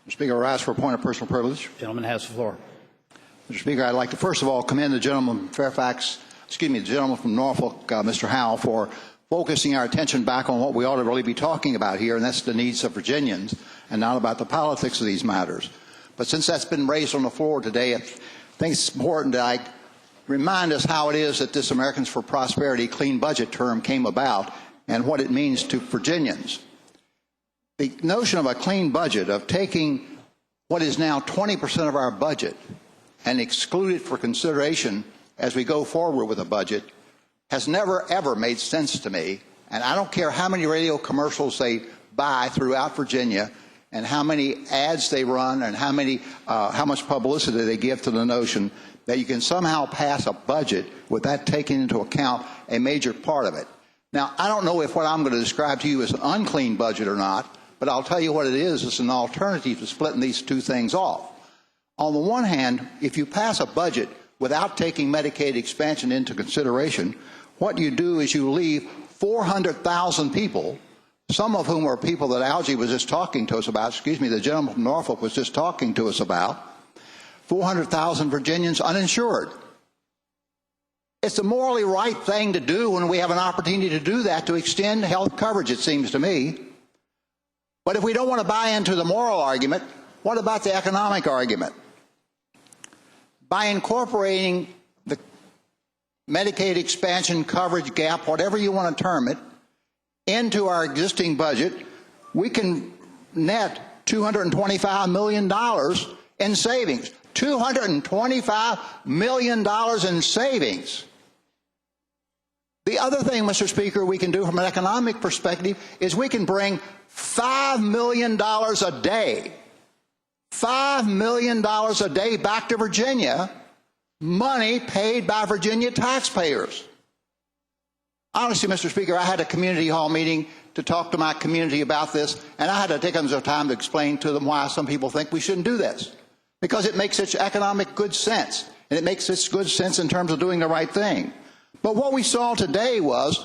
Mr. Speaker, I ask for a point of personal privilege. The gentleman has the floor. Mr. Speaker, I'd like to first of all commend the gentleman from the gentleman from Norfolk, Mr. Howell, for focusing our attention back on what we ought to really be talking about here, and that's the needs of Virginians, and not about the politics of these matters. But since that's been raised on the floor today, I think it's important that I remind us how it is that this Americans for Prosperity clean budget term came about and what it means to Virginians. The notion of a clean budget, of taking what is now 20% of our budget and exclude it for consideration as we go forward with a budget, has never, ever made sense to me. And I don't care how many radio commercials they buy throughout Virginia and how many ads they run and how much publicity they give to the notion that you can somehow pass a budget without taking into account a major part of it. Now, I don't know if what I'm going to describe to you is an unclean budget or not, but I'll tell you what it is. It's an alternative to splitting these two things off. On the one hand, if you pass a budget without taking Medicaid expansion into consideration, what you do is you leave 400,000 people, some of whom are people that Algie was just talking to us about, the gentleman from Norfolk was just talking to us about, 400,000 Virginians uninsured. It's the morally right thing to do when we have an opportunity to do that, to extend health coverage, it seems to me. But if we don't want to buy into the moral argument, what about the economic argument? By incorporating the Medicaid expansion coverage gap, whatever you want to term it, into our existing budget, we can net $225 million in savings. $225 million in savings. The other thing, Mr. Speaker, we can do from an economic perspective is we can bring $5 million a day, $5 million a day back to Virginia, money paid by Virginia taxpayers. Honestly, Mr. Speaker, I had a community hall meeting to talk to my community about this, and I had to take some time to explain to them why some people think we shouldn't do this. Because it makes such economic good sense, and it makes such good sense in terms of doing the right thing. But what we saw today was,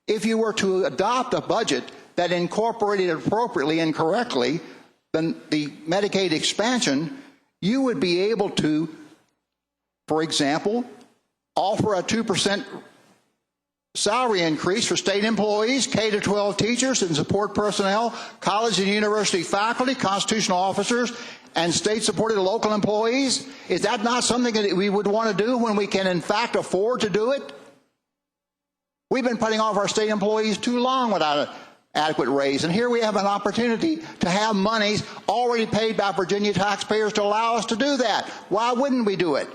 if you were to adopt a budget that incorporated appropriately and correctly the Medicaid expansion, you would be able to, for example, offer a 2% salary increase for state employees, K-12 teachers and support personnel, college and university faculty, constitutional officers, and state-supported local employees. Is that not something that we would want to do when we can, in fact, afford to do it? We've been putting off our state employees too long without an adequate raise, and here we have an opportunity to have monies already paid by Virginia taxpayers to allow us to do that. Why wouldn't we do it?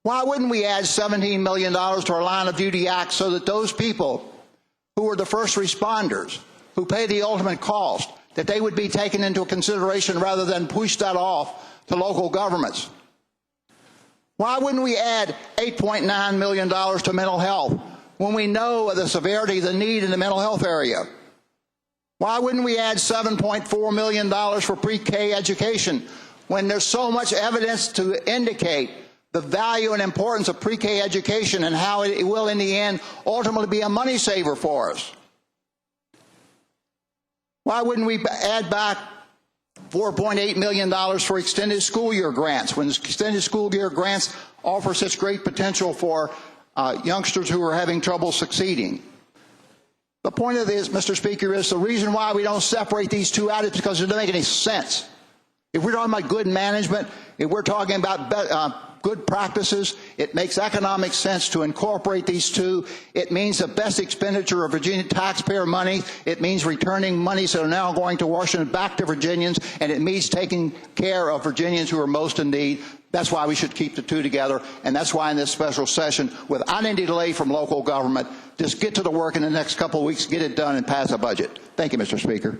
Why wouldn't we add $17 million to our Line of Duty Act so that those people who are the first responders, who pay the ultimate cost, that they would be taken into consideration rather than push that off to local governments? Why wouldn't we add $8.9 million to mental health when we know the severity of the need in the mental health area? Why wouldn't we add $7.4 million for pre-K education when there's so much evidence to indicate the value and importance of pre-K education and how it will, in the end, ultimately be a money saver for us? Why wouldn't we add back $4.8 million for extended school year grants when extended school year grants offer such great potential for youngsters who are having trouble succeeding? The point of this, Mr. Speaker, is the reason why we don't separate these two out is because it doesn't make any sense. If we're talking about good management, if we're talking about good practices, it makes economic sense to incorporate these two. It means the best expenditure of Virginia taxpayer money. It means returning monies that are now going to Washington back to Virginians, and it means taking care of Virginians who are most in need. That's why we should keep the two together, and that's why in this special session, without any delay from local government, just get to the work in the next couple of weeks, get it done, and pass a budget. Thank you, Mr. Speaker.